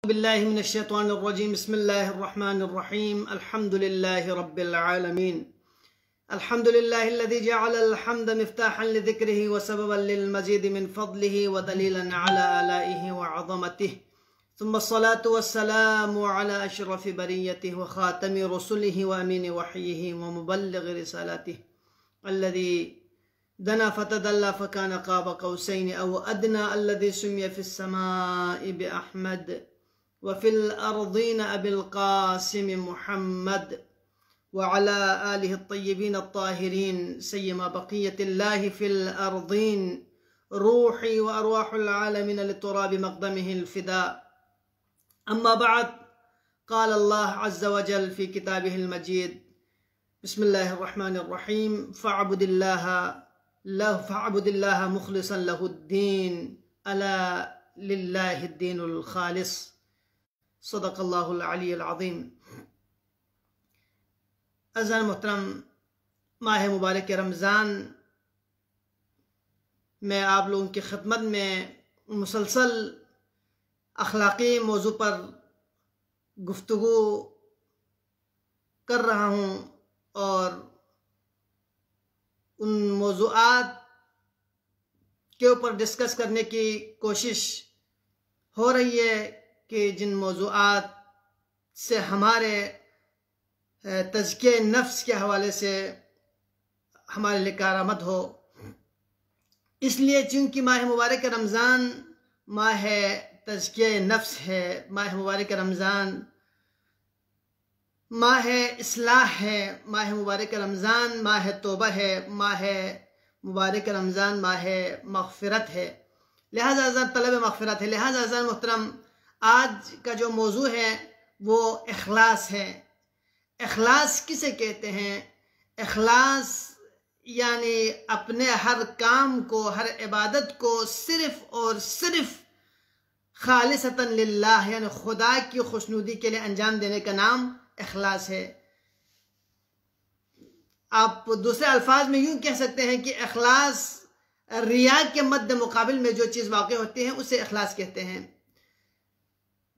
बिल्लाहि मिनश्शैतानिर्रजीम बिस्मिल्लाहिर्रहमानिर्रहीम अल्हम्दुलिल्लाहि रब्बिल आलमीन अल्हम्दुलिल्लाहिल्लज़ी जअलल हम्द मिफ्ताहन लिज़िक्रिही व सबबन लिल मज़ीद मिन फ़ज़लिही व दलीलन अला आलाइही व अज़मतिही सुम्मा अस्सलातु वस्सलामु अला अशरफि बरिय्यतिही व ख़ातमि रुसुलिही व अमीनि वहयिही व मुबल्लिग़ि रिसालतिही अल्लज़ी दना फ़तदल्ला फ़कान क़ाब क़ौसैन अव अदना अल्लज़ी सुम्मिय फ़िस्समाइ बिअहमद व फ़िल अर्ज़ीन अबिल क़ासिम मुहम्मद व अला आलिहि अत्तय्यबीन अत्ताहिरीन सय्यमा बक़िय्यतिल्लाहि फ़िल अर्ज़ीन रूही व अरवाहुल आलमीन लितुराबि मक़दमिहिल फ़िदा अम्मा बअद क़ाल अल्लाह अज़्ज़ व जल फ़ी किताबिहिल मजीद बिस्मिल्लाहिर रहमानिर रहीम फ़अब्दिल्लाह मुख़लिसन लहुद्दीन अला लिल्लाहिद्दीनुल ख़ालिस सदक़ल्लाहुल अलीयुल अज़ीम। अज़ान मोहतरम, माह मुबारक रमज़ान में आप लोगों की खिदमत में मुसलसल अखलाक़ी मौजू पर गुफ्तगू कर रहा हूँ और उन मौज़ूआत के ऊपर डिस्कस करने की कोशिश हो रही है कि जिन मौज़ूआत से हमारे तज़किये नफ्स के हवाले से हमारे लिए कारआमद हो। इसलिए चूँकि माह मुबारक रमज़ान माह तज़किये नफ्स है, माह मुबारक रमज़ान माह इस्लाह है, माह मुबारक रमज़ान माह तौबा है, माह मुबारक रमज़ान माह मग़फ़िरत है, लिहाजा तलब मग़फ़िरत है। लिहाजा अज़ान मोहतरम, आज का जो मौजू है वो इखलास है। इखलास किसे कहते हैं? इखलास यानी अपने हर काम को, हर इबादत को सिर्फ़ और सिर्फ़ खालिसतन लिल्लाह यानी खुदा की खुशनुदी के लिए अंजाम देने का नाम इखलास है। आप दूसरे अल्फाज में यूँ कह सकते हैं कि इखलास रिया के मद्दे मुकाबिल में जो चीज़ वाक़ई होती है उसे इखलास कहते हैं।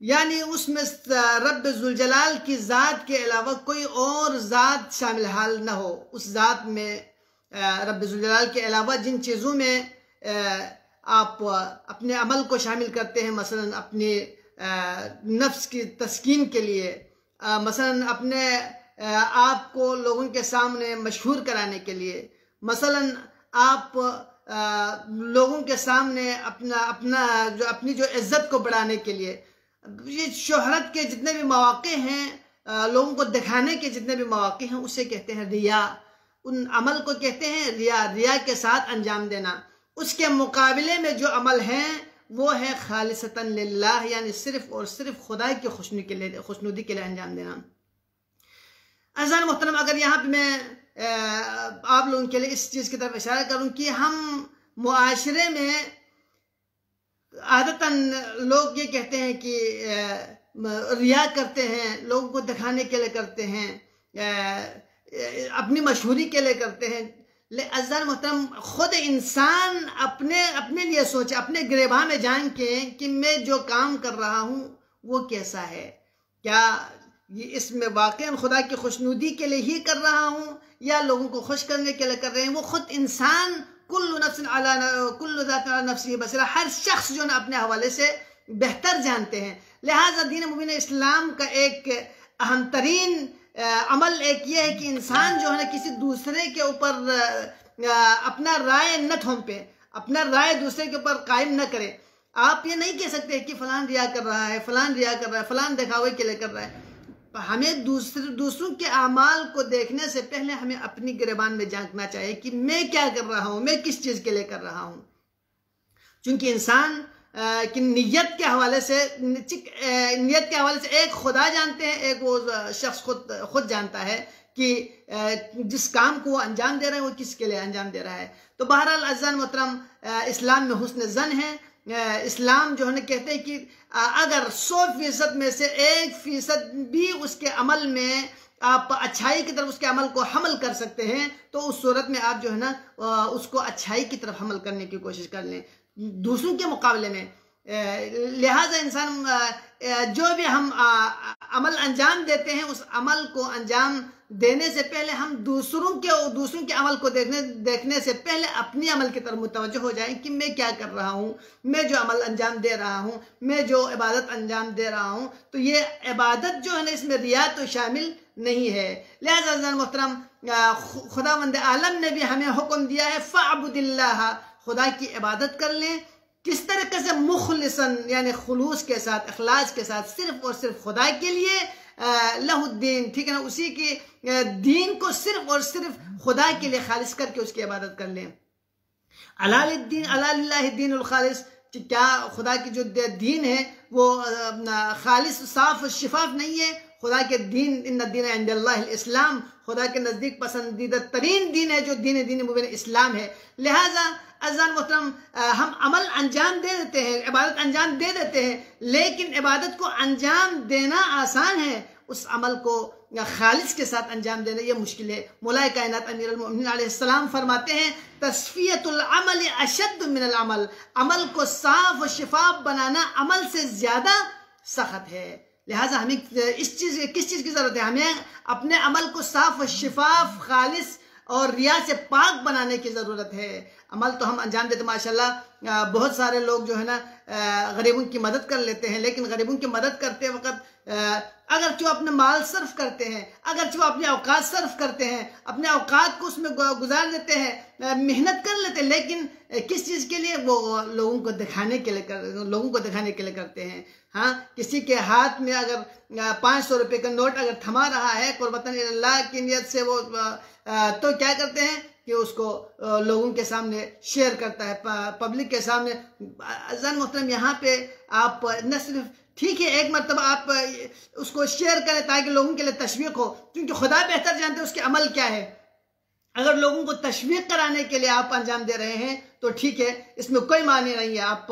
यानी उसमें रब्ब ज़ुल जलाल की ज़ात के अलावा कोई और ज़ात शामिल हाल न हो। उस ज़ात में रब्ब ज़ुल जलाल के अलावा जिन चीज़ों में आप अपने अमल को शामिल करते हैं, मसलन अपने नफ्स की तस्कीन के लिए, मसलन अपने आप को लोगों के सामने मशहूर कराने के लिए, मसलन आप लोगों के सामने अपनी जो इज़्ज़त को बढ़ाने के लिए, ये शोहरत के जितने भी मौक़े हैं, लोगों को दिखाने के जितने भी मौक़े हैं, उसे कहते हैं रिया। उन अमल को कहते हैं रिया। रिया के साथ अंजाम देना। उसके मुकाबले में जो अमल हैं वो है खालिसतन लिल्लाह यानी सिर्फ़ और सिर्फ़ खुदा की खुशनुदी के लिए अंजाम देना। अज़ान मोहतरम, अगर यहाँ पे मैं आप लोगों के लिए इस चीज़ की तरफ इशारा करूँ कि हम मुआशरे में आदतन लोग ये कहते हैं कि रिया करते हैं, लोगों को दिखाने के लिए करते हैं, अपनी मशहूरी के लिए करते हैं। अज़ान मोहतरम, ख़ुद इंसान अपने लिए सोचे, अपने गिरेबान में जान के कि मैं जो काम कर रहा हूँ वो कैसा है, क्या ये इसमें वाक़ई खुदा की खुशनुदी के लिए ही कर रहा हूँ या लोगों को खुश करने के लिए कर रहे हैं। वो ख़ुद इंसान कुल्लु ज़ातिन अला नफ्सिही बसीरा, हर शख्स जो है अपने हवाले से बेहतर जानते हैं। लिहाजा दीन मुबीन इस्लाम का एक अहम तरीन अमल एक ये है कि इंसान जो है ना किसी दूसरे के ऊपर अपना राय न थोपे, अपना राय दूसरे के ऊपर कायम न करे। आप ये नहीं कह सकते कि फ़लान रिया कर रहा है, फ़लान रिया कर रहा है, फ़लान दिखावे के लिए कर रहा है। हमें दूसरों के अमाल को देखने से पहले हमें अपनी गिरबान में झांकना चाहिए कि मैं क्या कर रहा हूँ, मैं किस चीज़ के लिए कर रहा हूँ। चूँकि इंसान कि नियत के हवाले से एक खुदा जानते हैं, एक वो शख्स खुद जानता है कि जिस काम को वो अंजाम दे रहा है वो किसके लिए अंजाम दे रहा है। तो बहरहाल अज़ान मोहतरम, इस्लाम में हुस्न ज़न है। इस्लाम जो है ना कहते हैं कि अगर 100% में से 1% भी उसके अमल में आप अच्छाई की तरफ उसके अमल को हमल कर सकते हैं तो उस सूरत में आप जो है ना उसको अच्छाई की तरफ हमल करने की कोशिश कर लें दूसरों के मुकाबले में। लिहाजा इंसान जो भी हम अमल अंजाम देते हैं, उस अमल को अंजाम देने से पहले हम दूसरों के अमल को देखने से पहले अपनी अमल की तरफ मुतवज्जो हो जाएं कि मैं क्या कर रहा हूँ, मैं जो अमल अंजाम दे रहा हूँ, मैं जो इबादत अंजाम दे रहा हूँ, तो ये इबादत जो है ना, इसमें रिया तो शामिल नहीं है। लिहाजा अज़ीज़ान मोहतरम, खुदावंद आलम ने भी हमें हुक्म दिया है फ़अब्दिल्लाह, खुदा की इबादत कर लें। किस तरीके से? मुखलिसन, यानी खुलूस के साथ, इखलास के साथ, सिर्फ और सिर्फ खुदा के लिए, लहुद्दीन, ठीक है ना, उसी के दीन को सिर्फ और सिर्फ खुदा के लिए खालिस करके उसकी इबादत कर लें। अलालिल्लाहिद्दीनुल खालिस, कि क्या खुदा की जो दीन है वो खालिस, साफ, शिफाफ नहीं है? खुदा के दीन, इन्ना दीन इंदल्लाहिल इस्लाम, खुदा के नज़दीक पसंदीदा तरीन दीन है जो दीन मुबीन इस्लाम है। लिहाजा अज़ीज़ान मोहतरम, हम अमल अंजाम दे देते हैं, इबादत अंजाम दे देते हैं, लेकिन इबादत को अंजाम देना आसान है, उस अमल को खालिस के साथ अंजाम देना ये मुश्किल है। मौलाए कायनात अमीरुल मोमिनीन अलैहिस्सलाम फरमाते हैं, तस्फियतुल अमल अशद्द मिनल अमल, अमल को साफ और शिफाफ बनाना अमल से ज़्यादा सख्त है। लिहाजा हमें किस चीज़ की ज़रूरत है? हमें अपने अमल को साफ और शिफाफ, खालिस और रिया से पाक बनाने की ज़रूरत है। अमल तो हम अंजाम देते, माशाल्लाह बहुत सारे लोग जो है ना गरीबों की मदद कर लेते हैं, लेकिन गरीबों की मदद करते वक्त अगर जो अपने माल सर्फ करते हैं, अगर जो अपने औकात सर्फ करते हैं, अपने औकात को उसमें गुजार देते हैं, मेहनत कर लेते हैं, लेकिन किस चीज़ के लिए? वो लोगों को दिखाने के लिए करते हैं। हाँ, किसी के हाथ में अगर 500 रुपये का नोट अगर थमा रहा है कुर्बतन इल्लाह की नियत से, वो तो क्या करते हैं कि उसको लोगों के सामने शेयर करता है, पब्लिक के सामने। अज़ीज़ान मोहतरम, यहाँ पे आप न सिर्फ, ठीक है, एक मरतबा आप उसको शेयर करें ताकि लोगों के लिए तशवीक हो, क्योंकि खुदा बेहतर जानते हैं उसके अमल क्या है। अगर लोगों को तशवीक कराने के लिए आप अंजाम दे रहे हैं तो ठीक है, इसमें कोई मानी नहीं है, आप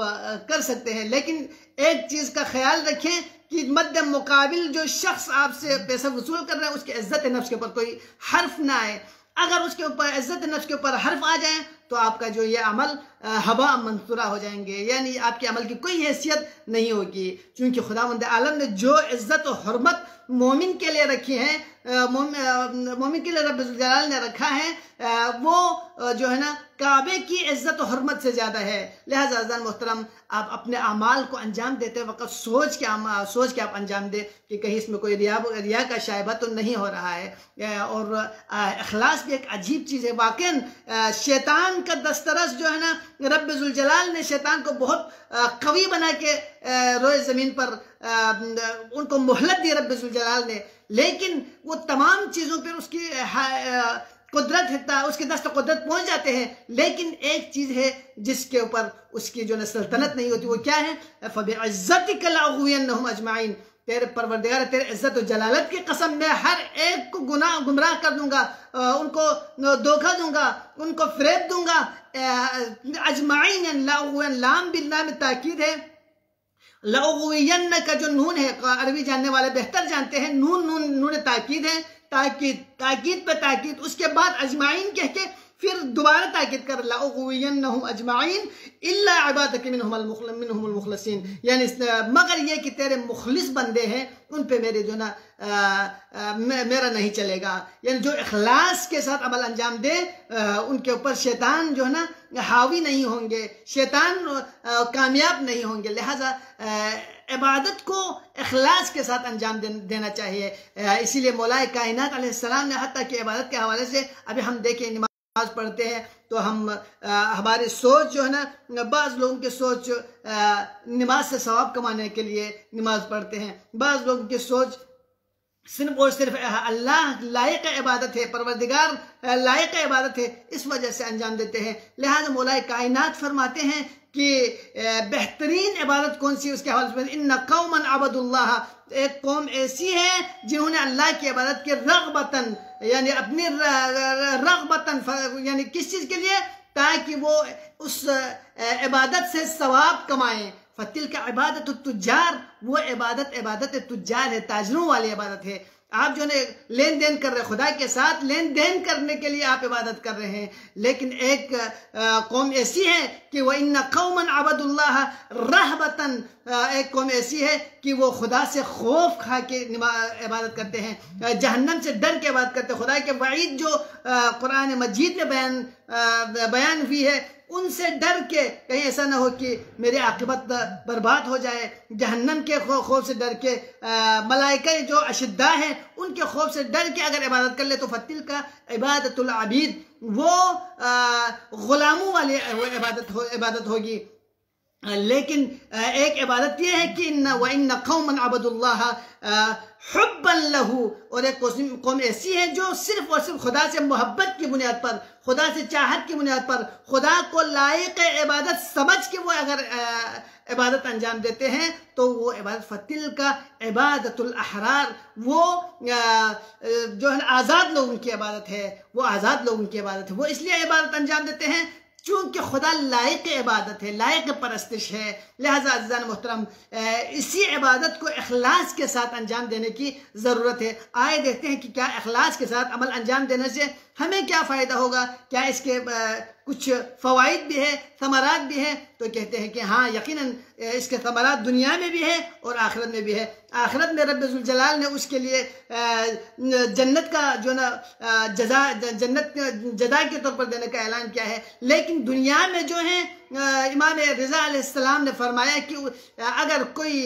कर सकते हैं, लेकिन एक चीज़ का ख्याल रखें कि मद्दे मुकाबिल जो शख्स आपसे पैसा वसूल कर रहा है उसके इज्जत नफ्स के ऊपर कोई हर्फ ना आए। अगर उसके ऊपर इज्जत नफ्स के ऊपर हर्फ आ जाए तो आपका जो ये अमल हवा मंसूरा हो जाएंगे, यानी आपके अमल की कोई हैसियत नहीं होगी। क्योंकि खुदावंद आलम ने जो इज्जत और हुर्मत मोमिन के लिए रखी है, मोमिन के लिए रब्बुल जलाल ने रखा है, वो जो है ना काबे की इज्जत और हुर्मत से ज़्यादा है। लिहाजा अज़ीज़ान मोहतरम, आप अपने अमाल को अंजाम देते वक्त सोच के आप अंजाम दें कि कहीं इसमें कोई रिया का शायबा तो नहीं हो रहा है। और इखलास भी एक अजीब चीज़ है। वाकई शैतान का दस्तरस जो है ना, रब्बुल जलाल ने शैतान को बहुत कवी बना के रोए ज़मीन पर उनको मोहलत दी रब्बुल जलाल ने, लेकिन वो तमाम चीज़ों पर उसकी कुदरत है, उसके दस्त कुदरत पहुंच जाते हैं, लेकिन एक चीज़ है जिसके ऊपर उसकी जो सल्तनत नहीं होती, वो क्या है? फ़बिइज़्ज़तिका लअग़वियन्नहुम अजमईन, तेरे परवरदिगार, तेरे इज्जत और जलालत की कसम, मैं हर एक को गुमराह कर दूंगा, उनको धोखा दूंगा, उनको फ़रेब दूंगा। अजमईन, लाम बिल्लाह में ताकीद है, लअग़वियन्न का जो नून है, अरबी जानने वाले बेहतर जानते हैं, नून ताकीद है, ताकीद पे ताकीद, उसके बाद अजमाइन कह के फिर दोबारा ताकीद कर, लअग़वियन्नहुम अजमाइन इल्ला इबादक मिनहुमुल मुखलसीन, यानी मगर ये कि तेरे मुखलिस बंदे हैं उन पे मेरे जो ना मेरा नहीं चलेगा। यानी जो इखलास के साथ अमल अंजाम दे उनके ऊपर शैतान जो है ना हावी नहीं होंगे, शैतान कामयाब नहीं होंगे। लिहाजा इबादत को इखलास के साथ अंजाम देना चाहिए। इसीलिए मौलाए कायनात अलैहिस्सलाम ने हत्ता कि इबादत के हवाले से, अभी हम देखें नमाज पढ़ते हैं तो हम हमारी सोच जो है ना, बाज़ लोगों की सोच नमाज से सवाब कमाने के लिए नमाज पढ़ते हैं, बाज़ लोगों की सोच सिर्फ और सिर्फ अल्लाह लायक इबादत है, परवरदिगार लायक इबादत है, इस वजह से अंजाम देते हैं। लिहाजा मौलाए कायनात फरमाते हैं कि बेहतरीन इबादत कौन सी, उसके हवाले से इन्ना कौमन अबदुल्लाह, एक कौम ऐसी है जिन्होंने अल्लाह की इबादत की रग़बतन, यानी अपनी रग़बतन, यानी किस चीज़ के लिए? ताकि वो उस इबादत से सवाब कमाएं। फतिल का इबादत तुज्जार, वो इबादत तुज्जार है, ताजरों वाली इबादत है। आप जो है लेन देन कर रहे हैं खुदा के साथ, लेन देन करने के लिए आप इबादत कर रहे हैं। लेकिन एक कौम ऐसी है कि वह इन्ना कौमन अबदुल्लाह रहबतन, एक कौम ऐसी है कि वो खुदा से खौफ खा के इबादत करते हैं, जहन्नम से डर के इबादत करते हैं। खुदा के वईद जो कुरान मजीद में बयान हुई है, उनसे डर के कहीं ऐसा ना हो कि मेरी आक़िबत बर्बाद हो जाए, जहन्नम के खौफ से डर के, मलाइका जो अशिद्दा हैं उनके खौफ से डर के अगर इबादत कर ले तो फतिल का इबादतुल आबिद, वो गुलामों वाली इबादत होगी। लेकिन एक इबादत यह है कि इन्ना कौमन अबदुल्लाह हुब्बन लहू, और एक कौम ऐसी है जो सिर्फ और सिर्फ खुदा से मोहब्बत की बुनियाद पर, खुदा से चाहत की बुनियाद पर, खुदा को लायक इबादत समझ के वो अगर इबादत अंजाम देते हैं तो वो इबादत फतिल का इबादतुल अहरार, वो जो है आज़ाद लोगों की इबादत है, वो आज़ाद लोगों की इबादत है। वो इसलिए इबादत अंजाम देते हैं चूँकि खुदा लायक इबादत है, लायक परस्तिश है। लिहाजा अज़ीज़ान मोहतरम, इसी इबादत को इखलास के साथ अंजाम देने की ज़रूरत है। आए देखते हैं कि क्या इखलास के साथ अमल अंजाम देने से हमें क्या फ़ायदा होगा, क्या इसके कुछ फ़वाइद भी है, समरात भी है। तो कहते हैं कि हाँ, यकीनन इसके समरात दुनिया में भी है और आखिरत में भी है। आखिरत में रब्बुल जलाल ने उसके लिए जन्नत का जो ना जन्नत जज़ा के तौर पर देने का ऐलान किया है। लेकिन दुनिया में जो है इमाम रिज़ा अलैहिस्सलाम ने फरमाया कि अगर कोई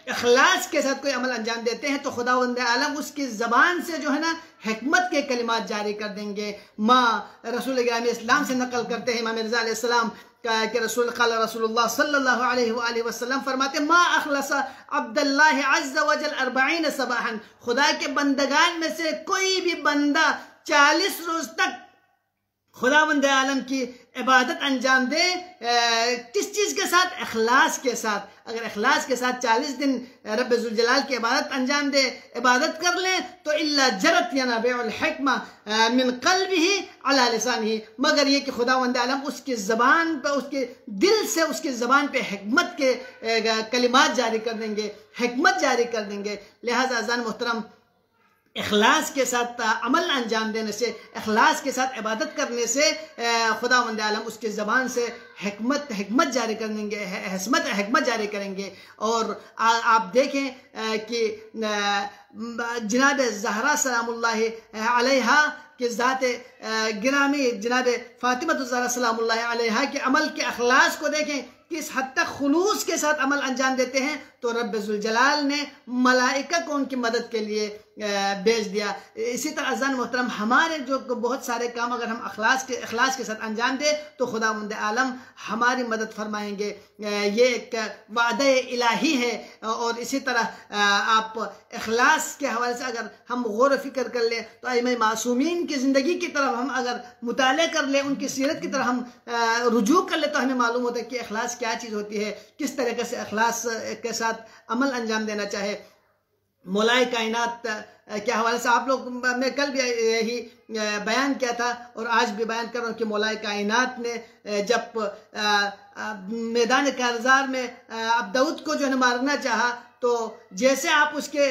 इखलास के साथ कोई अमल अंजाम देते हैं तो खुदावंद आलम उसकी ज़बान से जो है ना हिकमत के कलिमात जारी कर देंगे। माँ रसूल गिरामी इस्लाम से नकल करते हैं इमाम रिज़ा अलैहिस्सलाम कि रसूलुल्लाह सल्लल्लाहु अलैहि वसल्लम फरमाते मा अखलसा अब्दुल्लाह अज़्ज़ वजल 40 सबाहन, खुदा के बंदगान में से कोई भी बंदा 40 रोज तक खुदावंद आलम की इबादत अंजाम दे, किस चीज़ के साथ? इखलास के साथ। अगर इखलास के साथ 40 दिन रब्बुल जलाल की इबादत अंजाम दे, इबादत कर ले, तो इल्ला जरत यनाबिउल हिक्मा मिन क़ल्बिही अला लिसानिही, मगर ये कि खुदावंद आलम उसकी ज़बान पर, उसके दिल से उसकी ज़बान पे हिकमत के कलिमात जारी कर देंगे, हिकमत जारी कर देंगे। लिहाजा अज़ान मोहतरम, इखलास के साथ अमल अंजाम देने से, इखलास के साथ इबादत करने से खुदावंद आलम उसकी ज़बान से हिकमत जारी कर देंगे, हिकमत जारी करेंगे। और आप देखें कि जनाब ज़हरा सलामुल्लाहि अलैहा कि ज़ात गिरामी जनाब फ़ातिमा ज़हरा सलामुल्लाहि अलैहा के अमल के अखलास को देखें, किस हद तक खुलूस के साथ अमल अंजाम देते हैं। तो रब्बुल जलाल ने मलाइका को उनकी मदद के लिए भेज दिया। इसी तरह अज़ान मोहतरम, हमारे जो बहुत सारे काम अगर हम इखलास के साथ अंजाम दें तो खुदावंद आलम हमारी मदद फरमाएंगे। ये एक वादा इलाही है। और इसी तरह आप इखलास के हवाले से अगर हम गौर व फिक्र कर लें तो आइम्मा मासूमीन की ज़िंदगी की तरफ हम अगर मुताले कर लें, उनकी सीरत की तरफ हम रुजू कर ले, तो हमें मालूम होता है कि इखलास क्या चीज़ होती है, किस तरीके से इखलास के साथ अमल अंजाम देना चाहे। मौलाए कायनात के हवाले से आप लोग, मैं कल भी यही बयान किया था और आज भी बयान कर रहा हूँ कि मौलाए कायनात ने जब मैदान कारज़ार में अब दाऊद को जो है मारना चाहा, तो जैसे आप उसके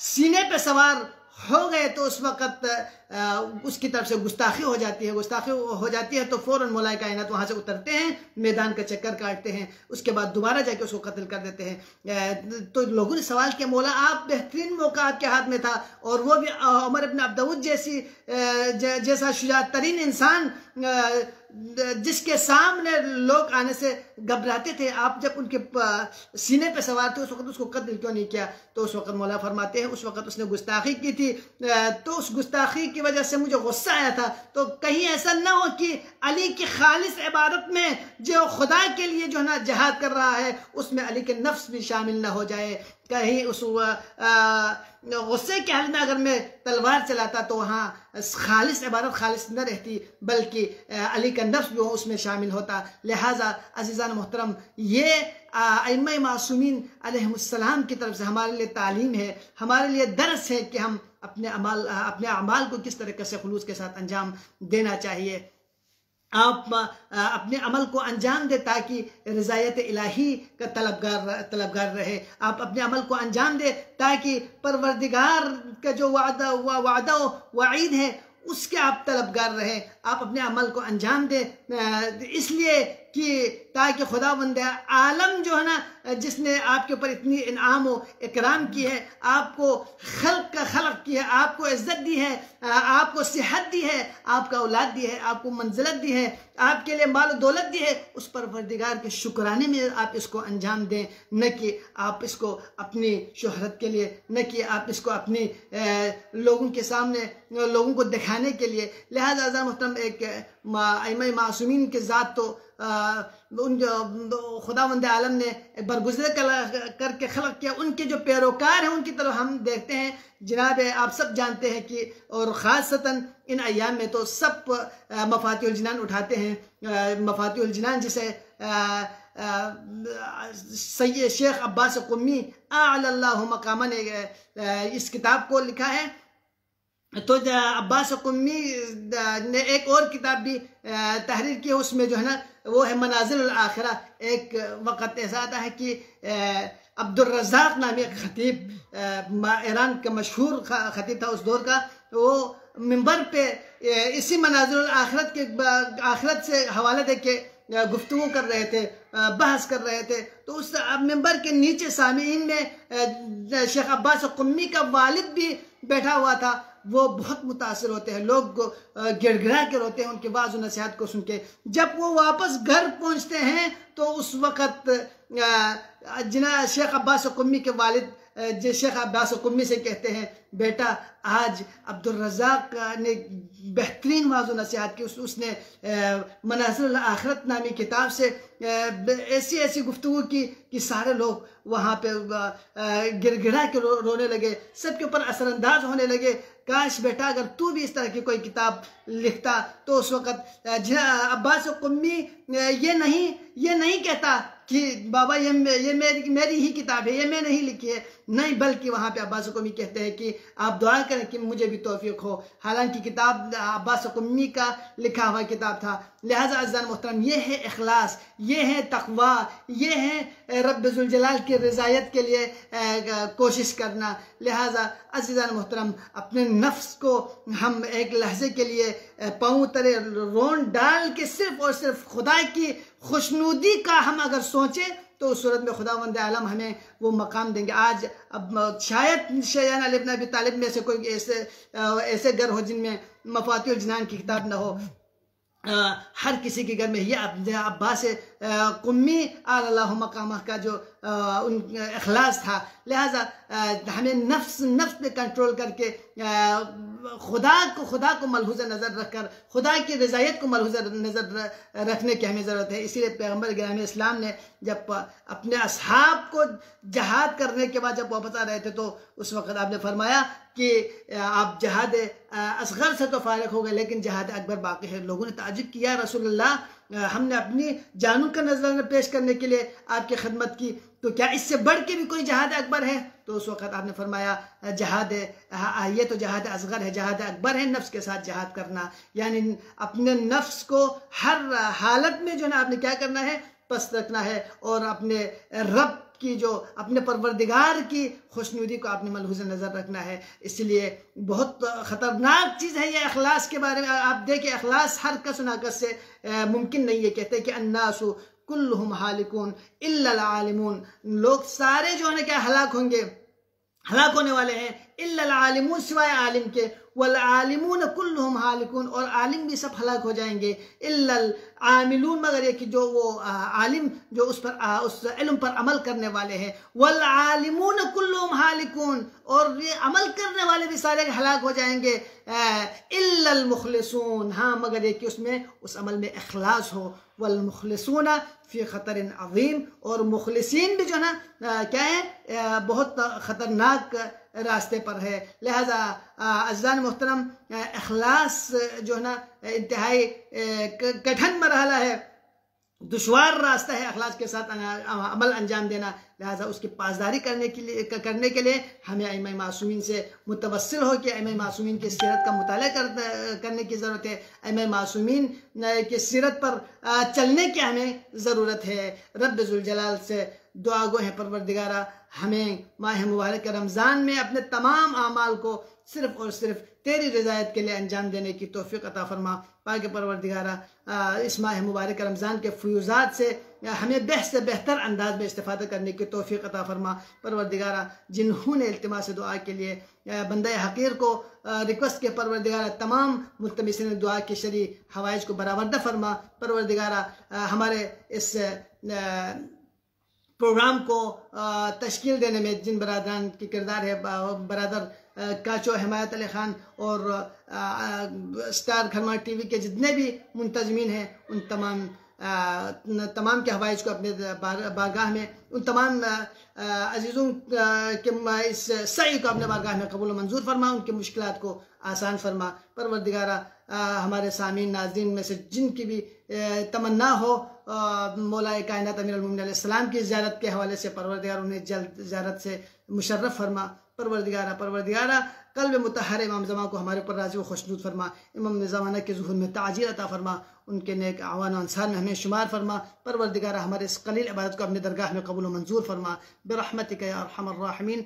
सीने पे सवार हो गए तो उस वक़्त उसकी तरफ से गुस्ताखी हो जाती है तो फ़ौरन मौलाए कायनात वहाँ से उतरते हैं, मैदान का चक्कर काटते हैं, उसके बाद दोबारा जाके उसको कत्ल कर देते हैं। तो लोगों ने सवाल किया, मौला आप बेहतरीन मौका आपके हाथ में था और वो भी उमर इब्न अब्द दाऊद जैसा शुजाअत तरीन इंसान जिसके सामने लोग आने से घबराते थे, आप जब उनके सीने पे सवार थे उस वक्त उसको कत्ल क्यों नहीं किया? तो उस वक्त मौला फरमाते हैं उस वक्त उसने गुस्ताखी की थी, तो उस गुस्ताखी की वजह से मुझे गुस्सा आया था। तो कहीं ऐसा ना हो कि अली की खालिस इबादत में जो खुदा के लिए जो है ना जहाद कर रहा है उसमें अली के नफ्स भी शामिल ना हो जाए। कहीं उस गुस्से के हाल में अगर मैं तलवार चलाता तो वहाँ खालिस इबादत खालिस न रहती, बल्कि अली का नफ्स भी उसमें शामिल होता। लिहाजा अज़ीज़ान मोहतरम, ये अइम्मा मासूमीन अलैहिमुस्सलाम की तरफ से हमारे लिए तालीम है, हमारे लिए दर्स है कि हम अपने अमाल को किस तरीके से खुलूस के साथ अंजाम देना चाहिए। आप अपने अमल को अंजाम दे ताकि रज़ायत इलाही का तलबगार रहे। आप अपने अमल को अंजाम दे ताकि परवरदिगार का जो वादा वाईद है उसके आप तलबगार रहे। आप अपने अमल को अंजाम दे इसलिए कि ताकि खुदावंद आलम जो है ना, जिसने आपके ऊपर इतनी इनाम व इकराम की है, आपको खल्क की है, आपको इज्जत दी है, आपको सेहत दी है, आपका औलाद दी है, आपको मंजिलत दी है, आपके लिए माल दौलत दी है, उस परवरदिगार के शुक्राने में आप इसको अंजाम दें, न कि आप इसको अपनी शोहरत के लिए, न कि आप इसको अपनी लोगों के सामने लोगों को दिखाने के लिए। लिहाजा अज़ा मोहतरम एक अइम्मा मासूमीन के ज़ात तो उन खुदावंद आलम ने बरगुज़रे करके खलक किया, उनके जो पैरोकार हैं उनकी तरफ हम देखते हैं। जनाब आप सब जानते हैं कि और ख़ासतन इन अय्याम में तो सब मफातिहुल जिनान उठाते हैं। मफातिहुल जिनान जिसे सैयद शेख अब्बास क़ुम्मी अअल्लाहु मक़ामह ने इस किताब को लिखा है। तो अब्बास क़ुम्मी ने एक और किताब भी तहरीर की है, उसमें जो है ना वो है मनाज़िल आखिरा। एक वक़्त ऐसा आता है कि अब्दुल रज़्ज़ाक़ नामी एक खतीब, ईरान का मशहूर खतीब था उस दौर का, वो मिंबर पे इसी मनाज़िल आखिरत से हवाला दे के गुफ्तगू कर रहे थे, बहस कर रहे थे। तो उस मिंबर के नीचे सामीन में शेख अब्बास क़ुम्मी का वालिद भी बैठा हुआ था। वो बहुत मुतासिर होते हैं, लोग गिड़गिड़ा के रोते हैं उनके वाज़ और नसीहत को सुन के। जब वो वापस घर पहुंचते हैं तो उस वक़्त जना शेख अब्बास क़ुम्मी के वालिद शेख अब्बास क़ुम्मी से कहते हैं, बेटा आज अब्दुल रज़्ज़ाक़ ने बेहतरीन वाज़ नसीहत की, उसने मनाज़िल आखिरत नामी किताब से ऐसी ऐसी गुफ्तगू की कि सारे लोग वहाँ पे गिड़गिड़ा के रोने लगे, सबके ऊपर असरअंदाज होने लगे। काश बेटा अगर तू भी इस तरह की कोई किताब लिखता। तो उस वक़्त अब्बास क़ुम्मी ये नहीं कहता कि बाबा ये मेरी ही किताब है, ये मैं नहीं लिखी है, नहीं, बल्कि वहाँ पे अब्बास क़ुम्मी कहते हैं कि आप दुआ करें कि मुझे भी तौफीक हो। हालांकि किताब अब्बास क़ुम्मी का लिखा हुआ किताब था। लिहाजा अज़ीज़ान मोहतरम, ये है इखलास, ये है तक़वा, ये है रब ज़ुल जलाल की रज़ायत के लिए कोशिश करना। लिहाजा अज़ीज़ान मोहतरम, अपने नफ्स को हम एक लहजे के लिए पाँव तले रोन डाल के सिर्फ और सिर्फ खुदा की खुशनुदी का हम अगर सोचें तो उस सूरत में खुदावंद आलम हमें वो मकाम देंगे। आज अब शायद शैयान अली इब्न अबी तालिब में से कोई ऐसे घर हो जिनमें मफातिहुल जिनान की किताब न हो। हर किसी के घर में ये अब्बास क़ुम्मी अल्लाहु मक़ामह का जो उन इखलास था। लिहाजा हमें नफ्स पे कंट्रोल करके खुदा को मलहूज़ नज़र रखकर खुदा की रज़ायत को मलहूज़ नज़र रखने की हमें ज़रूरत है। इसीलिए पैगम्बर गिरामी इस्लाम ने जब अपने असहाब को जहाद करने के बाद जब वापस आ रहे थे तो उस वक़्त आपने फरमाया कि आप जहाद असग़र से तो फारिग हो गए, लेकिन जहाद अकबर बाकी है। लोगों ने ताज्जुब किया, रसूलुल्लाह हमने अपनी जानों का नजराना पेश करने के लिए आपकी खिदमत की, तो क्या इससे बढ़ के भी कोई जहाद अकबर है? तो उस वक़्त आपने फरमाया जहाद ये तो जहाद असग़र है, जहाद अकबर है नफ्स के साथ जहाद करना। यानी अपने नफ्स को हर हालत में जो है ना आपने क्या करना है, पस्त रखना है और अपने रब की जो अपने परवरदिगार की खुशनुदी को आपने मलहूज़ नज़र रखना है। इसलिए बहुत ख़तरनाक चीज़ है ये अखलास के बारे में। आप देखिए अखलास हर कस नाकस से मुमकिन नहीं है। कहते हैं कि अन्नासु कुल्लुहुम हालिकून इल्लल आलिमून, लोग सारे जो है ना क्या हलाक होंगे, हलाक होने वाले हैं, इल्लल आलिमून सिवाय आलिम के, वल आलिमून कुल्लुहुम हालिकून, और आलिम भी सब हलाक हो जाएंगे, इल्लल आमिलून मगर ये कि जो वो आलिम जो उस इल्म पर अमल करने वाले हैं, वल आलिमून कुल्लुहुम हालिकून, और ये अमल करने वाले भी सारे हलाक हो जाएंगे, इल्लल मुखलिसून, हाँ मगर ये कि उसमें उस अमल में इखलास हो, वल मुखलिसूना फी खतरिन अज़ीम, और मुखलिसीन भी जो है ना क्या है बहुत ख़तरनाक रास्ते पर है। लिहाजा अज़ीज़ान मोहतरम, इखलास जो है ना इंतहाई कठिन मरहला है। दुश्वार रास्ता है अखलास के साथ अमल अंजाम देना। लिहाजा उसकी पासदारी करने के लिए हमें अइम्मा मासूमीन से मुतवस्सिल हो कि अइम्मा मासूमीन की सीरत का मुताला करने की ज़रूरत है। अइम्मा मासूमीन की सीरत पर चलने की हमें ज़रूरत है। रब ज़ुल जलाल से दुआ गो है परवरदिगारा, हमें माह मुबारक रमज़ान में अपने तमाम आमाल को सिर्फ़ और सिर्फ तेरी रज़ायत के लिए अंजाम देने की तौफ़ीक़ अता फरमा। पाक परवरदिगारा इस माह मुबारक रमज़ान के फ़यूज़ात से हमें से बेहतर अंदाज में इस्तिफ़ादा करने की तौफ़ीक़ अता फरमा। परवरदिगारा जिन्होंने इल्तिमास दुआ के लिए बंदा हक़ीर को रिक्वेस्ट के परवरदिगारा तमाम मुल्तमिसीन दुआ के शरी हवाइज को बराबरदा फरमा। परवरदिगारा हमारे इस प्रोग्राम को तश्कील देने में जिन बरादरान की किरदार है, बरादर काचो हिमायत अली ख़ान और स्टार खरमा टीवी के जितने भी मुंतज़मीन हैं, उन तमाम के हवाइज को अपने बारगाह में, उन तमाम अजीज़ों के इस सही को अपने बारगाह में कबूल मंजूर फरमा, उनकी मुश्किलात को आसान फरमा। परवरदिगारा हमारे सामीन नाज़रीन में से जिनकी भी तमन्ना हो मौलाए कायनात अमीरुल मोमिनीन अलैहिस्सलाम की ज़ियारत के हवाले से, परवरदिगार उन्हें जल्द ज़ियारत से मुशर्रफ फरमा। परवरदिगारा क़ल्ब मुतहहर इमाम ज़मां को हमारे ऊपर राज़ी व खुशनूद फरमा। इमाम ज़माना के ज़ुहूर में ताजील अता फरमा, उनके नेक आवान अंसार में हमें शुमार फरमा। परवरदिगारा हमारे इस कलील इबादत को अपने दरगाह में कबूल मंजूर फरमा। बिरहमतिका या अरहमर राहिमीन।